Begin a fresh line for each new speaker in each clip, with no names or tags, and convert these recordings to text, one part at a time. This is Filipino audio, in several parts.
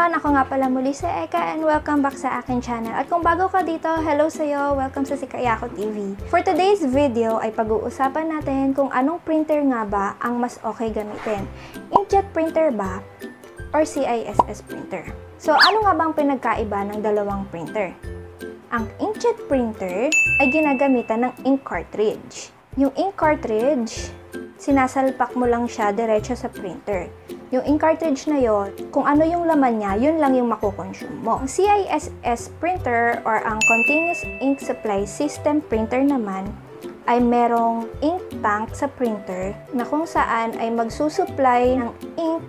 everyone! Ako nga pala muli si Eka and welcome back sa akin channel. At kung bago ka dito, hello sa'yo! Welcome sa Sikayako TV. For today's video ay pag-uusapan natin kung anong printer nga ba ang mas okay gamitin. Inkjet printer ba or CISS printer? So ano nga bang pinagkaiba ng dalawang printer? Ang inkjet printer ay ginagamitan ng ink cartridge. Yung ink cartridge, sinasalpak mo lang siya diretso sa printer. Yung ink cartridge na yon, kung ano yung laman niya, yun lang yung makukonsume mo. Ang CISS printer or ang Continuous Ink Supply System printer naman ay merong ink tank sa printer na kung saan ay magsusupply ng ink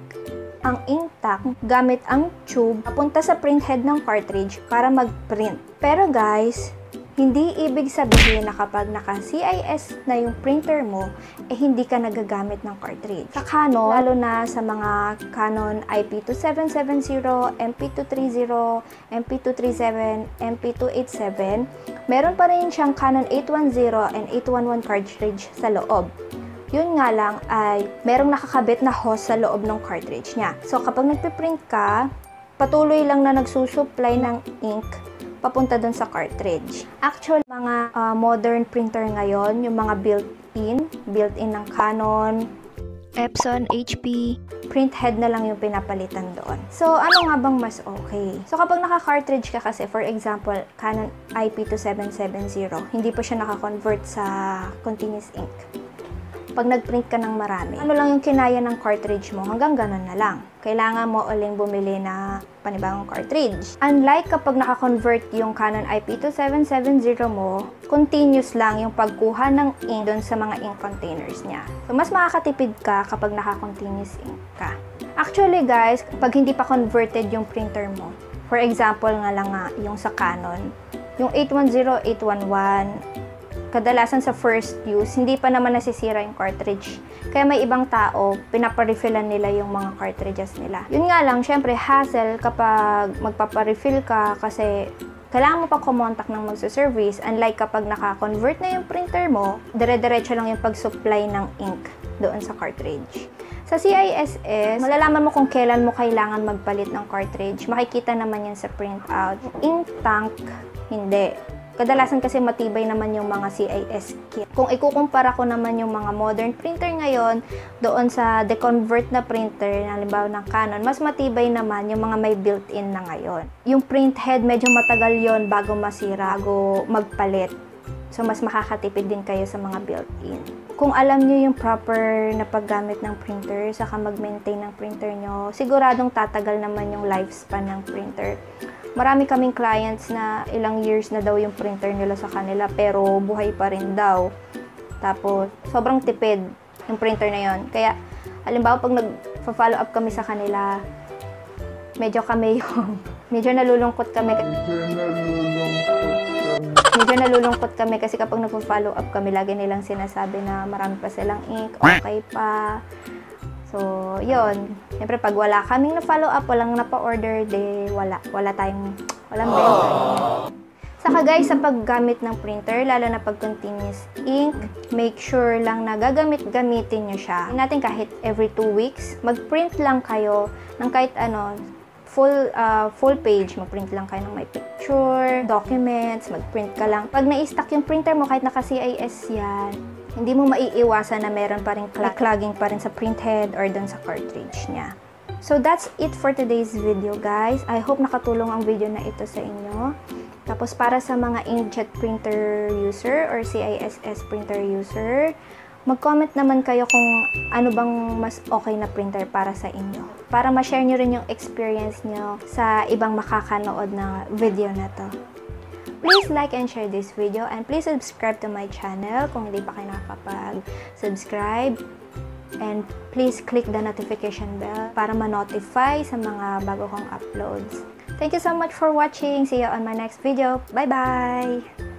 ang ink tank gamit ang tube papunta sa printhead ng cartridge para mag-print. Pero guys, hindi ibig sabihin na kapag naka-CIS na yung printer mo, hindi ka nagagamit ng cartridge. Sa Canon, lalo na sa mga Canon IP2770, MP230, MP237, MP287, meron pa rin siyang Canon 810 and 811 cartridge sa loob. Yun nga lang ay merong nakakabit na hose sa loob ng cartridge niya. So kapag nagpiprint ka, patuloy lang na nagsusupply ng ink papunta dun sa cartridge. Actual, mga modern printer ngayon, yung mga built-in ng Canon, Epson, HP, printhead na lang yung pinapalitan doon. So, ano nga bang mas okay? So, kapag naka-cartridge ka kasi, for example, Canon IP2770, hindi pa siya naka-convert sa continuous ink. Pag nag-print ka ng marami, ano lang yung kinaya ng cartridge mo, hanggang ganun na lang. Kailangan mo uling bumili na panibagong cartridge. Unlike kapag naka-convert yung Canon IP2770 mo, continuous lang yung pagkuha ng ink doon sa mga ink containers niya. So, mas makakatipid ka kapag naka-continuous ink ka. Actually guys, pag hindi pa converted yung printer mo, for example nga lang yung sa Canon, yung 810, 811, kadalasan sa first use, hindi pa naman nasisira yung cartridge. Kaya may ibang tao, pinaparefillan nila yung mga cartridges nila. Yun nga lang, syempre, hassle kapag magpaparefill ka kasi kailangan mo pa kumontak ng magsa-service. Unlike kapag naka-convert na yung printer mo, dire-diretso lang yung pag-supply ng ink doon sa cartridge. Sa CISS, malalaman mo kung kailan mo kailangan magpalit ng cartridge. Makikita naman yan sa printout. Ink tank, hindi. Kadalasan kasi matibay naman yung mga CIS kit. Kung ikukumpara ko naman yung mga modern printer ngayon doon sa deconvert na printer, halimbawa ng Canon, mas matibay naman yung mga may built-in na ngayon. Yung print head, medyo matagal yon bago masira, bago magpalit. So, mas makakatipid din kayo sa mga built-in. Kung alam nyo yung proper na paggamit ng printer, saka mag-maintain ng printer nyo, siguradong tatagal naman yung lifespan ng printer. Marami kaming clients na ilang years na daw yung printer nila sa kanila pero buhay pa rin daw. Tapos, sobrang tipid yung printer na yon. Kaya, halimbawa pag nag-follow up kami sa kanila, medyo nalulungkot kami. Medyo nalulungkot kami kasi kapag nag-follow up kami, lagi nilang sinasabi na marami pa silang ink, okay pa. So, yun. Siyempre, pag wala kaming na-follow up, walang napa-order, walang benta. Saka guys, sa paggamit ng printer, lalo na pag continuous ink, make sure lang na gamitin nyo siya. Hindi natin kahit every 2 weeks, mag-print lang kayo ng kahit ano, full page, mag-print lang kayo ng may picture, documents, mag-print ka lang. Pag na-stack yung printer mo, kahit naka-CIS yan, hindi mo maiiwasan na meron pa rin clogging pa rin sa printhead or dun sa cartridge niya. So, that's it for today's video, guys. I hope nakatulong ang video na ito sa inyo. Tapos, para sa mga inkjet printer user or CISS printer user, mag-comment naman kayo kung ano bang mas okay na printer para sa inyo. Para ma-share nyo rin yung experience nyo sa ibang makakanood na video na to. Please like and share this video and please subscribe to my channel kung hindi pa kayo nakapag-subscribe. And please click the notification bell para ma-notify sa mga bago kong uploads. Thank you so much for watching. See you on my next video. Bye-bye!